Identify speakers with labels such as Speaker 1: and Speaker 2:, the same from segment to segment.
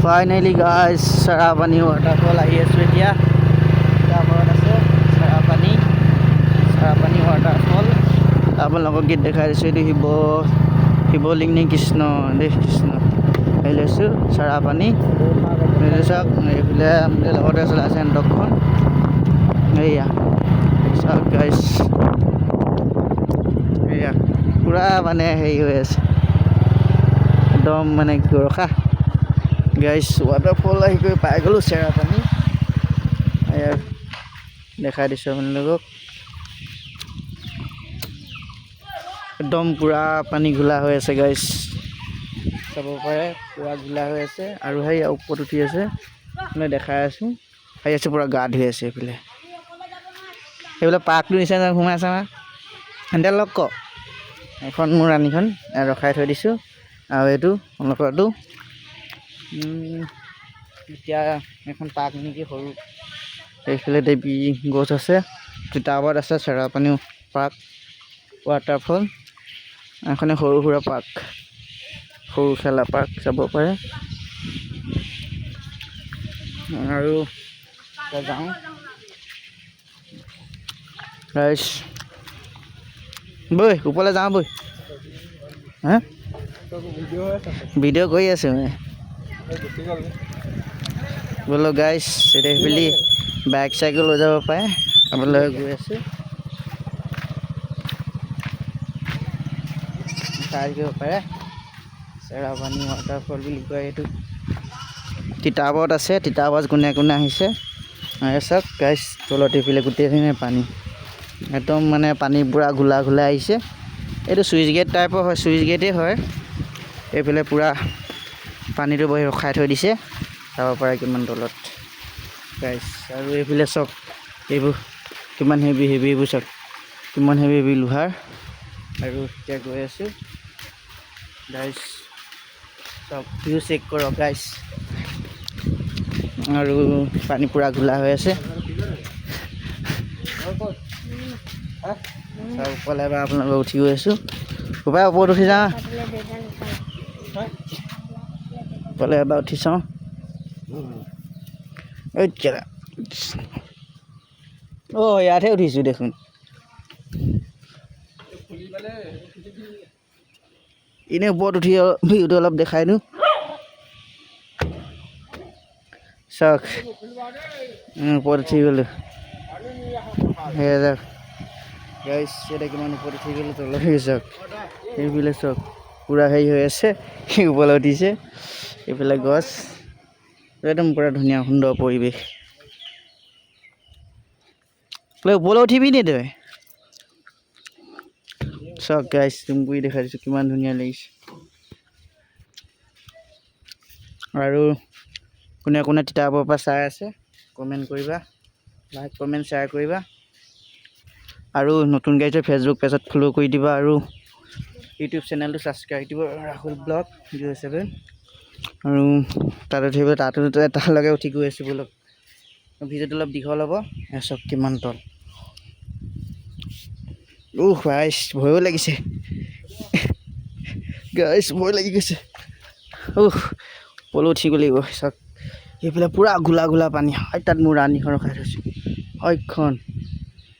Speaker 1: Finally guys, Sarapani waterfall ahi asu etia. Taparat ase Sarapani waterfall. Apnalok git dekhai disu etu Hiboling ni Krishna Krishna. Ahi asu Sarapani. Sak ebile amle logote chala ase endokhon. Eya. Sak guys. Eya. Pura mane hei hoi ase. Ekdom mane ki rokha. Guys, waterfall ahi koi pai golo Sarapani. Eya dekhai disu apnalok. একদম পুরা পানী ঘোলা হৈ আছে guys চাব পাৰে পুৰা ঘোলা হৈ আছে আৰু হেই ওপৰত উঠি আছে মই দেখাই আছো হেই আছে পুৰা গা ধুই আছে এফালে এফালে পাৰ্কটো নিচিনা ঘুমাই আছে না হেণ্ডেল লক এখন মোৰ ৰাণীখন ৰখাই থৈ দিছো আৰু এটো অনকৰটো এতিয়া এখন পাৰ্ক নেকি সৰু এইফালে দেবী গছ আছে তিতাবত আছে Sarapani পাৰ্ক waterfall এখনে সৰু সৰু পাৰ্ক সৰু খেলা পাৰ্ক যাব পাৰে আৰু যাওঁ গাইস বৈ ওপৰলৈ যাওঁ বৈ হা ভিডিও কৰি আছে মই বলো গাইস এটা হেলি বাইক সাইকেল লৈ যাব পাৰে আপোনালোকে গৈ আছে Sarapani waterfall বুলি কয় এটো তিতাবত আছে তিতাবত কোনে কোনে আহিছে আইছক গাইস তলতে ফিলে গুটেখিনি পানী একদম মানে পানী পুৰা ঘোলা ঘোলা আহিছে এটো সুইচ গেট টাইপৰ হয় সুইচ গেটে হয় এফালে পুৰা পানীটো বহি ৰখাই থৈ দিছে চাব পাৰে কিমান তলত গাইস আৰু এফালে সব এইবোৰ কিমান হেভি এইবোৰ সব কিমান হেভি লোহাৰ আৰু এতিয়া গৈ আছে গাইস সব ভিউ চেক কৰক গাইস আৰু পানী পুৰা ঘোলা হৈ আছে সব ওপৰলৈ বা আপোনালোক উঠি গৈ আছো ওপৰ ওপৰত উঠি যা ওপৰলৈ এবাৰ উঠি চাওঁ ঐ কেলা ও ইয়াতে উঠিছো দেখোন ইনে ওপৰত উঠি ভিউটো অলপ দেখাই দিওঁ চাওক ওপৰত উঠি গ'লো হেয়া যাওক গাইস এটা কিমান ওপৰত উঠি গ'লো তলত চাওক এইফালে চাওক পুৰা হেৰি হৈ আছে ওপৰলৈ উঠিছে এইফালে গছ একদম পুৰা ধুনীয়া সুন্দৰ পৰিৱেশ ওপৰলৈ উঠিবি নে তই চাওক গাইস তুমি দেখাই দিছো কিমান ধুনীয়া লাগিছে আৰু কোনে কোনে তিতাবৰ পৰা চাই আছে কমেন্ট কৰিবা লাইক কমেন্ট শ্বেয়াৰ কৰিবা আৰু নতুন গাইছে ফেসবুক পেজত ফলো কৰি দিবা আৰু ইউটিউব চেনেলটো সাবস্ক্ৰাইব দিব ৰাহুল ব্লগ 07 আৰু তাতো তাৰ লগে উঠি গৈ আছে বলক ভিডিওটো অলপ দীঘল হ'ব এসব কিমান তল গাইস ভয় লাগিছে গাইস ভয় লাগি গৈছে পলো উঠি গলি চাওক এইফালে পুৰা ঘোলা ঘোলা পানী হয় তাত মোৰ ৰাণীখন ৰখাই থৈছো হয়খন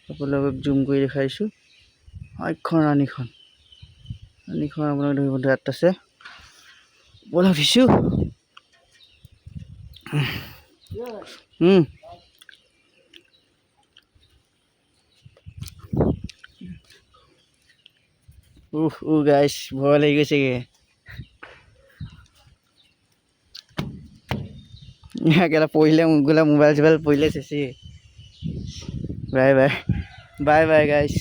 Speaker 1: আপোনালোকক জুম কৰি দেখাইছো হয়খন ৰাণীখন আপোনালোকে ধৰিব তাত আছে বলা উঠিছো গাইস ভয় লাগি গৈছে কেলা পঢ়িলে গোলা মোবাইল চোবাইল পঢ়িলে চেচি bye bye bye bye guys